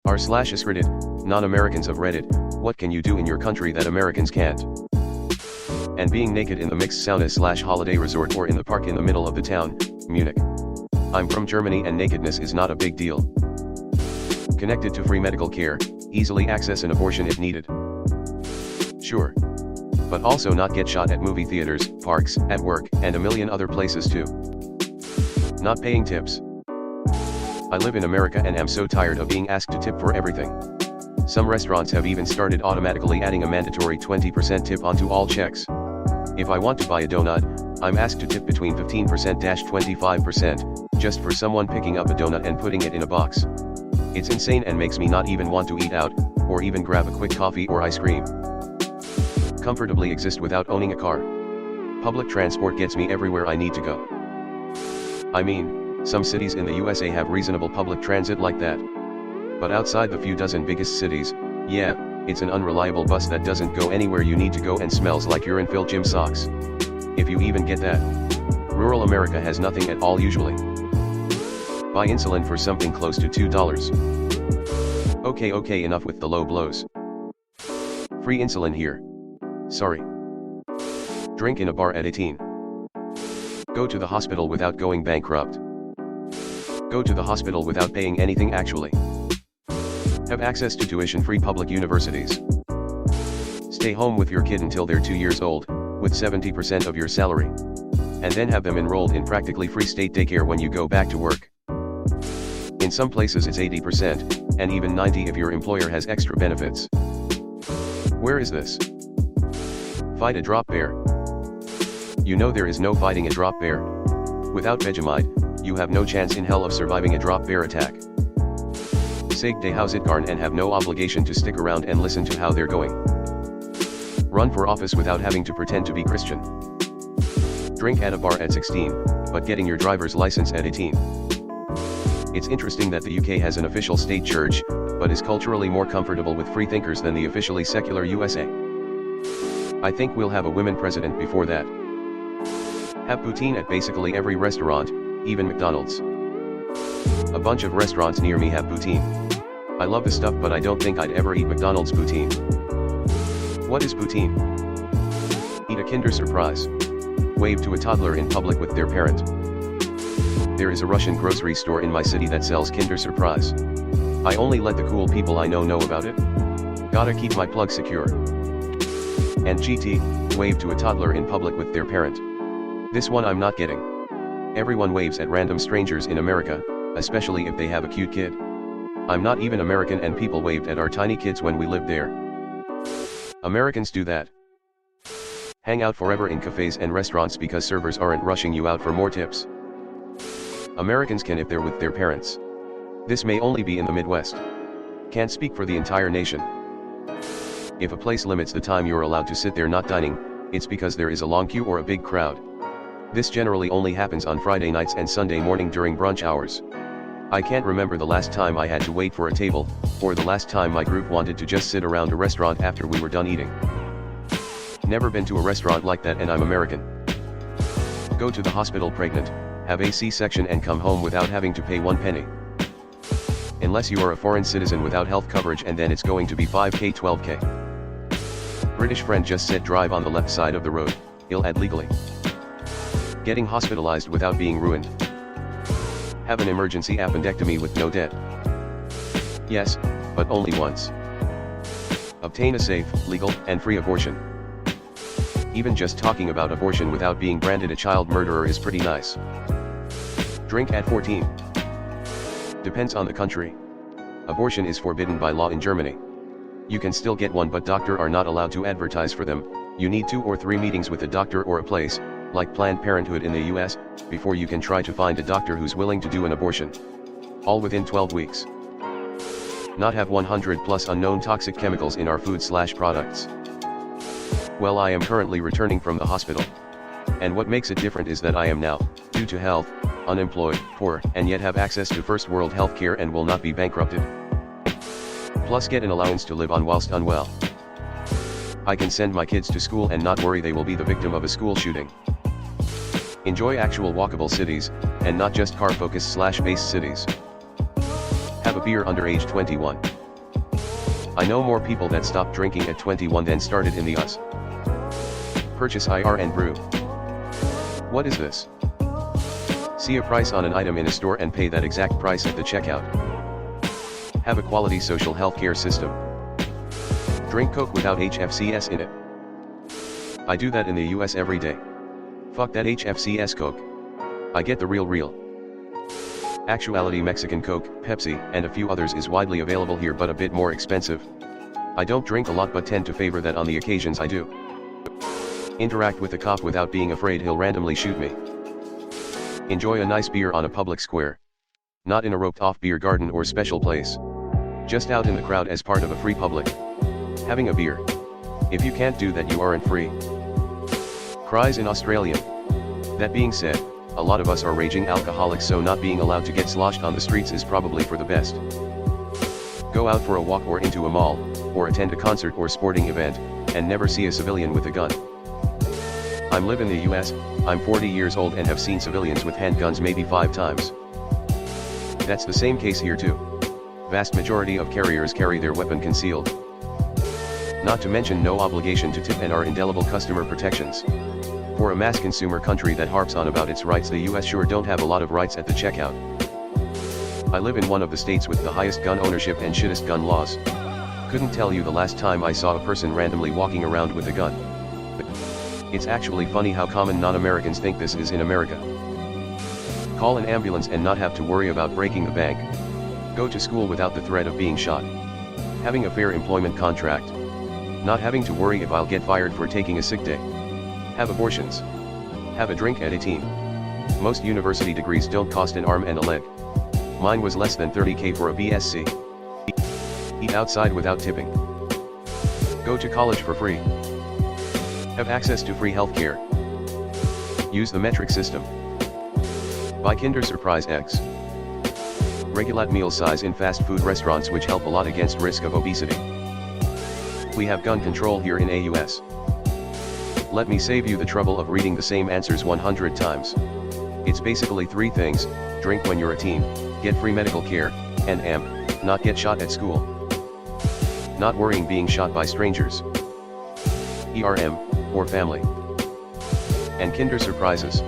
r/askreddit, non-Americans of Reddit, what can you do in your country that Americans can't? And being naked in the mixed sauna/holiday resort or in the park in the middle of the town, Munich. I'm from Germany and nakedness is not a big deal. Connected to free medical care, easily access an abortion if needed. Sure. But also not get shot at movie theaters, parks, at work, and a million other places too. Not paying tips. I live in America and am so tired of being asked to tip for everything. Some restaurants have even started automatically adding a mandatory 20% tip onto all checks. If I want to buy a donut, I'm asked to tip between 15%-25%, just for someone picking up a donut and putting it in a box. It's insane and makes me not even want to eat out, or even grab a quick coffee or ice cream. Comfortably exist without owning a car. Public transport gets me everywhere I need to go. I mean, some cities in the USA have reasonable public transit like that. But outside the few dozen biggest cities, yeah, it's an unreliable bus that doesn't go anywhere you need to go and smells like urine-filled gym socks. If you even get that. Rural America has nothing at all usually. Buy insulin for something close to $2. Okay, enough with the low blows. Free insulin here. Sorry. Drink in a bar at 18. Go to the hospital without going bankrupt. Go to the hospital without paying anything actually. Have access to tuition-free public universities. Stay home with your kid until they're 2 years old, with 70% of your salary. And then have them enrolled in practically free state daycare when you go back to work. In some places it's 80%, and even 90% if your employer has extra benefits. Where is this? Fight a drop bear. You know there is no fighting a drop bear. Without Vegemite, you have no chance in hell of surviving a drop bear attack. Seg de Hausitgarn and have no obligation to stick around and listen to how they're going. Run for office without having to pretend to be Christian. Drink at a bar at 16, but getting your driver's license at 18. It's interesting that the UK has an official state church, but is culturally more comfortable with free thinkers than the officially secular USA. I think we'll have a women president before that. Have poutine at basically every restaurant, even McDonald's. A bunch of restaurants near me have poutine. I love the stuff but I don't think I'd ever eat McDonald's poutine. What is poutine? Eat a Kinder Surprise. Wave to a toddler in public with their parent. There is a Russian grocery store in my city that sells Kinder Surprise. I only let the cool people I know about it. Gotta keep my plug secure. And GT, wave to a toddler in public with their parent. This one I'm not getting. Everyone waves at random strangers in America, especially if they have a cute kid. I'm not even American and people waved at our tiny kids when we lived there. Americans do that. Hang out forever in cafes and restaurants because servers aren't rushing you out for more tips. Americans can if they're with their parents. This may only be in the Midwest. Can't speak for the entire nation. If a place limits the time you're allowed to sit there not dining, it's because there is a long queue or a big crowd. This generally only happens on Friday nights and Sunday morning during brunch hours. I can't remember the last time I had to wait for a table, or the last time my group wanted to just sit around a restaurant after we were done eating. Never been to a restaurant like that and I'm American. Go to the hospital pregnant, have a C-section and come home without having to pay 1 penny. Unless you are a foreign citizen without health coverage and then it's going to be 5k 12k. British friend just said drive on the left side of the road, he'll add legally. Getting hospitalized without being ruined. Have an emergency appendectomy with no debt. Yes, but only once. Obtain a safe, legal, and free abortion. Even just talking about abortion without being branded a child murderer is pretty nice. Drink at 14. Depends on the country. Abortion is forbidden by law in Germany. You can still get one but doctors are not allowed to advertise for them. You need 2 or 3 meetings with a doctor or a place, like Planned Parenthood in the US, before you can try to find a doctor who's willing to do an abortion. All within 12 weeks. Not have 100 plus unknown toxic chemicals in our food/products. Well, I am currently returning from the hospital. And what makes it different is that I am now, due to health, unemployed, poor, and yet have access to first world health care and will not be bankrupted. Plus get an allowance to live on whilst unwell. I can send my kids to school and not worry they will be the victim of a school shooting. Enjoy actual walkable cities, and not just car-focused/based cities. Have a beer under age 21. I know more people that stopped drinking at 21 than started in the US. Purchase IR and brew. What is this? See a price on an item in a store and pay that exact price at the checkout. Have a quality social healthcare system. Drink Coke without HFCS in it. I do that in the US every day. Fuck that HFCS Coke. I get the real. Actuality Mexican Coke, Pepsi, and a few others is widely available here but a bit more expensive. I don't drink a lot but tend to favor that on the occasions I do. Interact with a cop without being afraid he'll randomly shoot me. Enjoy a nice beer on a public square. Not in a roped-off beer garden or special place. Just out in the crowd as part of a free public. Having a beer. If you can't do that, you aren't free. Cries in Australian. That being said, a lot of us are raging alcoholics, so not being allowed to get sloshed on the streets is probably for the best. Go out for a walk or into a mall, or attend a concert or sporting event, and never see a civilian with a gun. I live in the US, I'm 40 years old and have seen civilians with handguns maybe 5 times. That's the same case here too. Vast majority of carriers carry their weapon concealed. Not to mention no obligation to tip and our indelible customer protections. For a mass consumer country that harps on about its rights, the US sure don't have a lot of rights at the checkout. I live in one of the states with the highest gun ownership and shittest gun laws. Couldn't tell you the last time I saw a person randomly walking around with a gun. It's actually funny how common non-Americans think this is in America. Call an ambulance and not have to worry about breaking the bank. Go to school without the threat of being shot. Having a fair employment contract. Not having to worry if I'll get fired for taking a sick day. Have abortions. Have a drink at 18. Most university degrees don't cost an arm and a leg. Mine was less than 30K for a BSc. Eat outside without tipping. Go to college for free. Have access to free healthcare. Use the metric system. Buy Kinder Surprise eggs. Regulate meal size in fast food restaurants, which help a lot against risk of obesity. We have gun control here in AUS. Let me save you the trouble of reading the same answers 100 times. It's basically 3 things: drink when you're a teen, get free medical care, and not get shot at school. Not worrying being shot by strangers. ERM, or family. And Kinder Surprises.